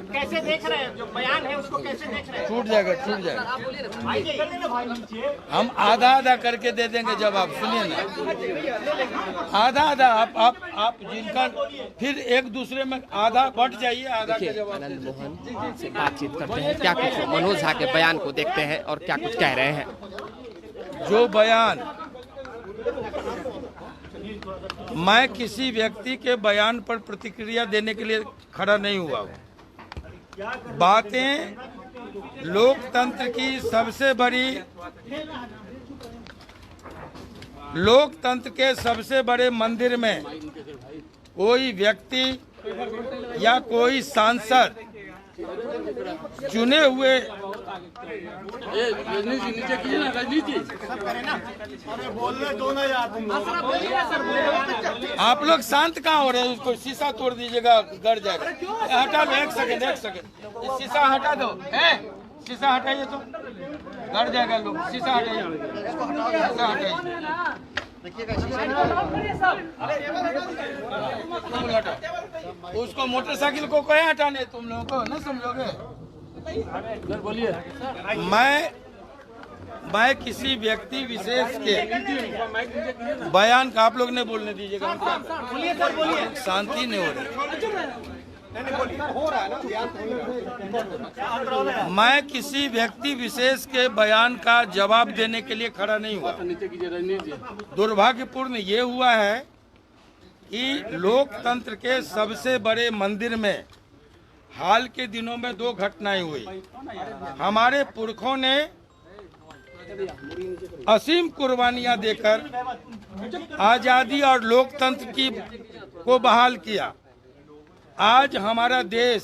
कैसे देख रहे हैं जो बयान है उसको, कैसे देख रहे हैं? छूट जाएगा। हम आधा आधा करके दे देंगे जवाब। सुनिए ना, आधा आधा आप जिनका फिर एक दूसरे में आधा बट जाइए, आधा का जवाब। आनंद मोहन से बातचीत करते हैं, क्या कुछ मनोज झा के बयान को देखते हैं और क्या कुछ कह रहे हैं। जो बयान, मैं किसी व्यक्ति के बयान पर प्रतिक्रिया देने के लिए खड़ा नहीं हुआ हूँ। बातें लोकतंत्र की सबसे बड़ी, लोकतंत्र के सबसे बड़े मंदिर में कोई व्यक्ति या कोई सांसद चुने हुए, आप लोग शांत कहाँ हो रहे हैं? उसको शीशा तोड़ दीजिएगा, गड़ जाएगा। हटा लो, एक सेकंड, शीशा हटा दो। शीशा हटाइए तो गड़ जाएगा। लोग शीशा हटाइए, शीशा हटाइए। उसको मोटरसाइकिल को कहीं हटाने, तुम लोगों को न समझोगे। मैं किसी व्यक्ति विशेष के बयान का, आप लोग ने बोलने दीजिएगा, शांति नहीं हो रही। मैं किसी व्यक्ति विशेष के बयान का जवाब देने के लिए खड़ा नहीं हुआ। दुर्भाग्यपूर्ण ये हुआ है कि लोकतंत्र के सबसे बड़े मंदिर में हाल के दिनों में दो घटनाएं हुई। हमारे पुरखों ने असीम कुर्बानियां देकर आजादी और लोकतंत्र की को बहाल किया। आज हमारा देश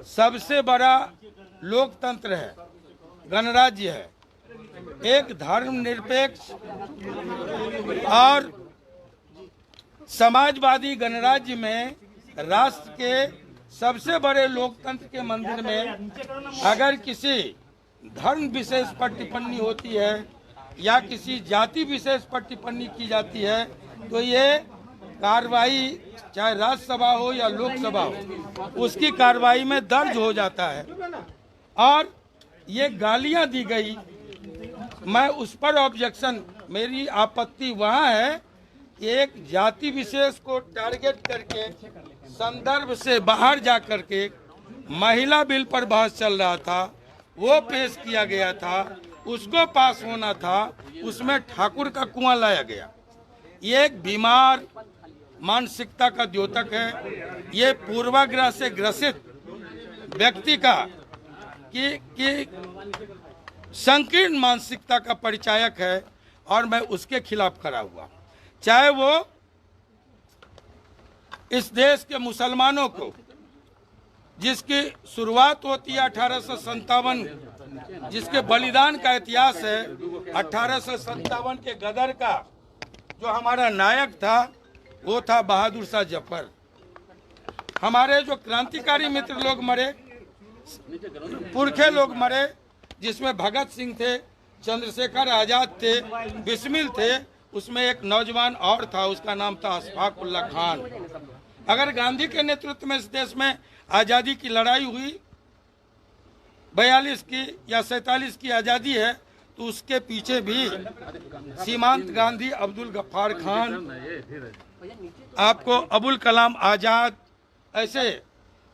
सबसे बड़ा लोकतंत्र है, गणराज्य है। एक धर्मनिरपेक्ष और समाजवादी गणराज्य में राष्ट्र के सबसे बड़े लोकतंत्र के मंदिर में अगर किसी धर्म विशेष पर टिप्पणी होती है या किसी जाति विशेष पर टिप्पणी की जाती है तो ये कार्रवाई, चाहे राज्यसभा हो या लोकसभा हो, उसकी कार्रवाई में दर्ज हो जाता है। और ये गालियां दी गई, मैं उस पर ऑब्जेक्शन, मेरी आपत्ति वहाँ है कि एक जाति विशेष को टारगेट करके संदर्भ से बाहर जा करके महिला बिल पर बहस चल रहा था, वो पेश किया गया था, उसको पास होना था, उसमें ठाकुर का कुआं लाया गया। ये एक बीमार मानसिकता का द्योतक है। ये पूर्वाग्रह से ग्रसित व्यक्ति का कि संकीर्ण मानसिकता का परिचायक है और मैं उसके खिलाफ खड़ा हुआ। चाहे वो इस देश के मुसलमानों को, जिसकी शुरुआत होती है 1857, जिसके बलिदान का इतिहास है, 1857 के गदर का जो हमारा नायक था वो था बहादुर शाह जफर। हमारे जो क्रांतिकारी मित्र लोग मरे, पुरखे लोग मरे, जिसमें भगत सिंह थे, चंद्रशेखर आजाद थे, बिस्मिल थे, उसमें एक नौजवान और था, उसका नाम था अशफाक उल्लाह खान। अगर गांधी के नेतृत्व में इस देश में आज़ादी की लड़ाई हुई, 42 की या 47 की आज़ादी है, तो उसके पीछे भी सीमांत गांधी, अब्दुल गफ्फार खान, आपको अबुल कलाम आज़ाद, ऐसे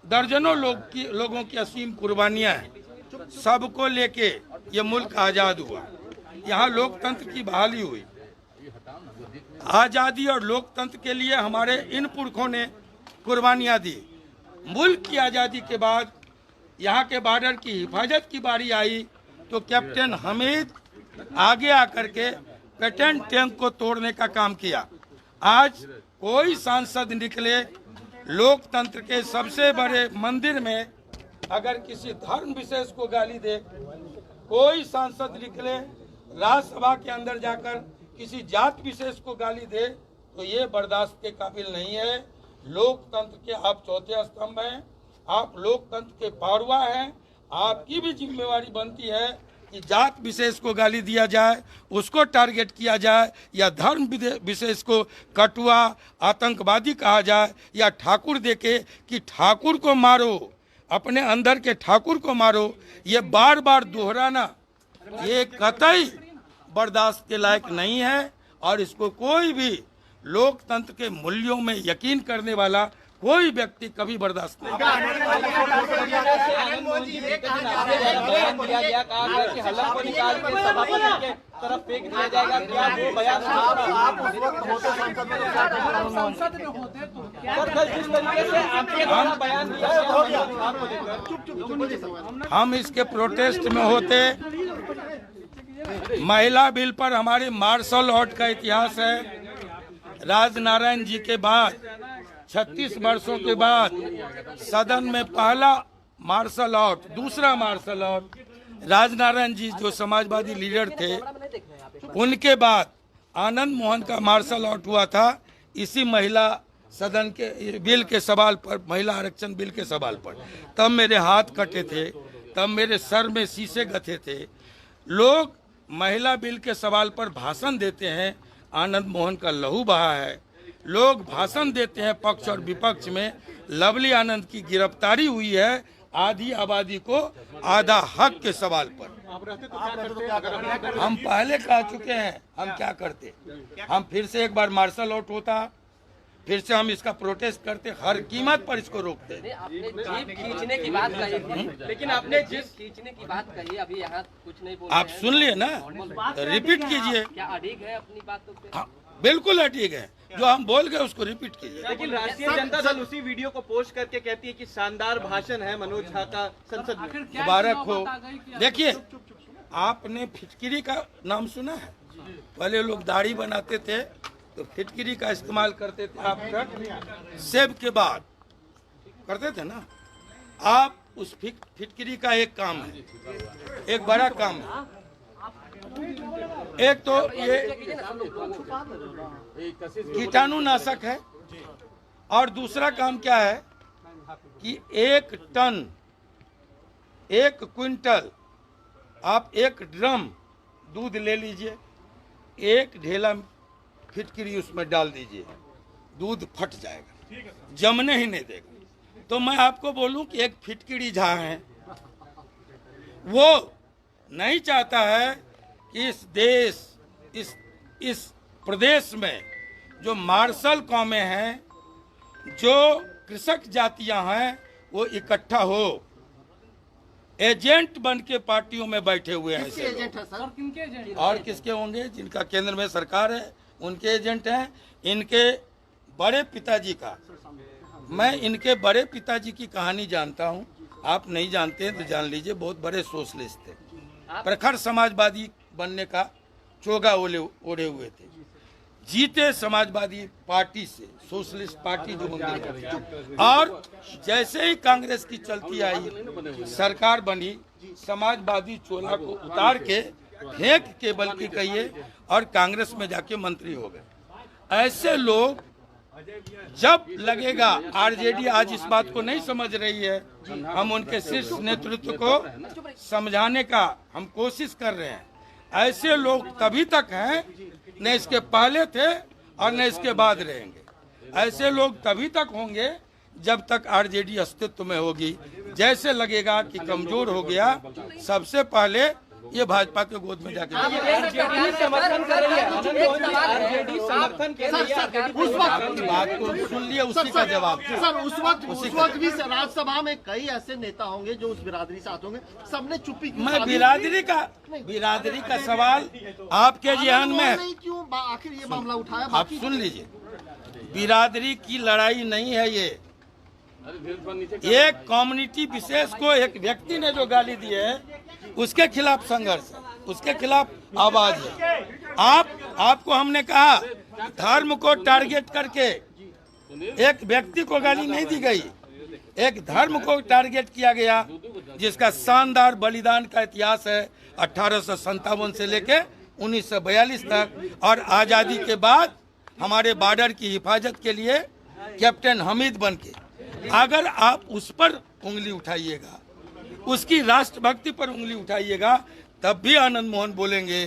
दर्जनों लोगों की असीम कुर्बानियां हैं। सबको लेके ये मुल्क आज़ाद हुआ, यहाँ लोकतंत्र की बहाली हुई। आज़ादी और लोकतंत्र के लिए हमारे इन पुरखों ने कुर्बानियां दी। मुल्क की आज़ादी के बाद यहाँ के बॉर्डर की हिफाजत की बारी आई तो कैप्टन हमीद आगे आकर के पेटेंट टैंक को तोड़ने का काम किया। आज कोई सांसद निकले लोकतंत्र के सबसे बड़े मंदिर में अगर किसी धर्म विशेष को गाली दे, कोई सांसद निकले राज्यसभा के अंदर जाकर किसी जात विशेष को गाली दे, तो ये बर्दाश्त के काबिल नहीं है। लोकतंत्र के आप चौथे स्तंभ हैं, आप लोकतंत्र के पारुआ हैं। आपकी भी जिम्मेवारी बनती है कि जात विशेष को गाली दिया जाए, उसको टारगेट किया जाए, या धर्म विशेष को कटुआ आतंकवादी कहा जाए, या ठाकुर देके कि ठाकुर को मारो, अपने अंदर के ठाकुर को मारो, ये बार बार दोहराना ये कतई बर्दाश्त के लायक नहीं है। और इसको कोई भी लोकतंत्र के मूल्यों में यकीन करने वाला कोई व्यक्ति कभी बर्दाश्त नहीं हम इसके प्रोटेस्ट में होते। महिला बिल पर हमारे मार्शल आर्ट का इतिहास है। राजनारायण जी के बाद 36 वर्षों के बाद सदन में पहला मार्शल आर्ट, दूसरा मार्शल आर्ट राजनारायण जी जो समाजवादी लीडर थे, उनके बाद आनंद मोहन का मार्शल आर्ट हुआ था इसी महिला सदन के बिल के सवाल पर, महिला आरक्षण बिल के सवाल पर। तब मेरे हाथ कटे थे, तब मेरे सर में शीशे गथे थे। लोग महिला बिल के सवाल पर भाषण देते हैं, आनंद मोहन का लहू बहा है। लोग भाषण देते हैं पक्ष और विपक्ष में। लवली आनंद की गिरफ्तारी हुई है आधी आबादी को आधा हक के सवाल पर। हम पहले कह चुके हैं हम क्या करते। हम फिर से एक बार मार्शल आर्ट होता, फिर से हम इसका प्रोटेस्ट करते, हर कीमत पर इसको रोकते। आपने जीप खींचने की बात कही थी, लेकिन आपने जीप खींचने की बात कही, अभी यहाँ कुछ नहीं बोल रहे आप सुन लिए ना, रिपीट कीजिए। क्या अड़िग है अपनी बातों पे? हाँ, बिल्कुल अड़िग है। जो हम बोल गए उसको रिपीट कीजिए। लेकिन राष्ट्रीय जनता दल उसी वीडियो को पोस्ट करके कहती है कि शानदार भाषण है मनोज झा का संसद में। मुबारक हो। देखिए, आपने फिटकिरी का नाम सुना है? पहले लोग दाढ़ी बनाते थे तो फिटकिरी का इस्तेमाल करते थे। आप सेब के बाद करते थे ना। आप उस फिटकिरी का एक काम है, एक बड़ा काम है। एक तो ये कीटाणुनाशक है, और दूसरा काम क्या है कि 1 टन, 1 क्विंटल, आप 1 ड्रम दूध ले लीजिए, 1 ढेला फिटकिरी उसमें डाल दीजिए, दूध फट जाएगा, जमने ही नहीं देगा। तो मैं आपको बोलूं कि एक फिटकिरी झा है, वो नहीं चाहता है कि इस देश, इस प्रदेश में जो मार्शल कौमें हैं, जो कृषक जातियां हैं, वो इकट्ठा हो। एजेंट बन के पार्टियों में बैठे हुए हैं ऐसे लोग। और किसके होंगे? जिनका केंद्र में सरकार है उनके एजेंट हैं। इनके बड़े पिताजी का, मैं इनके बड़े पिताजी की कहानी जानता हूं। आप नहीं जानते हैं तो जान लीजिए। बहुत बड़े सोशलिस्ट थे, प्रखर समाजवादी बनने का चोगा ओढ़े हुए थे। जीते समाजवादी पार्टी से, सोशलिस्ट पार्टी जो होंगे। और जैसे ही कांग्रेस की चलती आई, सरकार बनी, समाजवादी चोला को उतार के फेंक के बल्कि कहिए, और कांग्रेस में जाके मंत्री हो गए। ऐसे लोग जब लगेगा, आरजेडी आज इस बात को नहीं समझ रही है, हम उनके शीर्ष नेतृत्व को समझाने का हम कोशिश कर रहे हैं। ऐसे लोग तभी तक हैं, न इसके पहले थे और न इसके बाद रहेंगे। ऐसे लोग तभी तक होंगे जब तक आरजेडी अस्तित्व में होगी। जैसे लगेगा कि कमजोर हो गया, सबसे पहले ये भाजपा के गोद में जाके समर्थन कर रही है, समर्थन के लिए उस वक्त बात को सुन लिया, उसी का जवाब। सर उस वक्त भी राज्यसभा में कई ऐसे नेता होंगे जो उस बिरादरी से आते होंगे, सबने चुप्पी की। मैं बिरादरी का सवाल आपके जहन में है, क्यों आखिर ये मामला उठाया? आप सुन लीजिए। बिरादरी की लड़ाई नहीं है ये। एक कम्युनिटी विशेष को एक व्यक्ति ने जो गाली दी है, उसके खिलाफ संघर्ष है, उसके खिलाफ आवाज है। आपको हमने कहा धर्म को टारगेट करके एक व्यक्ति को गाली नहीं दी गई, एक धर्म को टारगेट किया गया, जिसका शानदार बलिदान का इतिहास है 1857 से लेके 1942 तक। और आज़ादी के बाद हमारे बॉर्डर की हिफाजत के लिए कैप्टन हमीद बन के, अगर आप उस पर उंगली उठाइएगा, उसकी राष्ट्रभक्ति पर उंगली उठाइएगा, तब भी आनंद मोहन बोलेंगे।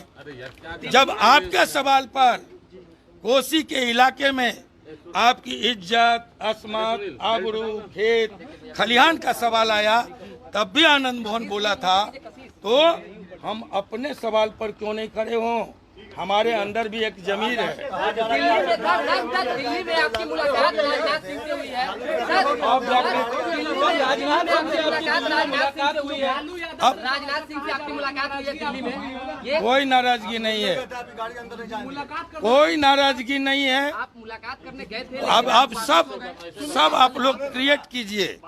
जब आपके सवाल पर कोसी के इलाके में आपकी इज्जत, अस्मत, आबरू, खेत, खलिहान का सवाल आया, तब भी आनंद मोहन बोला था। तो हम अपने सवाल पर क्यों नहीं खड़े हों? हमारे अंदर भी एक जमीर है। दिल्ली में आपकी मुलाकात राजनाथ सिंह से हुई है। राजनाथ सिंह से आपकी मुलाकात हुई है दिल्ली में, ये कोई नाराजगी नहीं है, कोई नाराजगी नहीं है। आप मुलाकात करने गए थे? अब आप सब आप लोग क्रिएट कीजिए।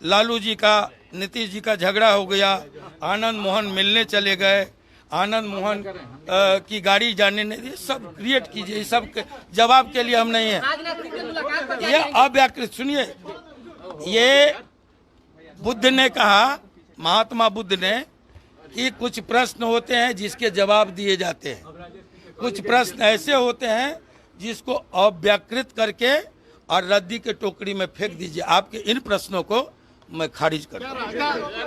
लालू जी का, नीतीश जी का झगड़ा हो गया, आनंद मोहन मिलने चले गए, आनंद मोहन की गाड़ी जाने नहीं दी, सब क्रिएट कीजिए। सब के जवाब के लिए हम नहीं है। राजनाथ सिंह से मुलाकात पर ये अव्याकृत सुनिए, ये बुद्ध ने कहा, महात्मा बुद्ध ने, कि कुछ प्रश्न होते हैं जिसके जवाब दिए जाते हैं, कुछ प्रश्न ऐसे होते हैं जिसको अव्याकृत करके और रद्दी के टोकरी में फेंक दीजिए। आपके इन प्रश्नों को मैं खारिज करता हूँ।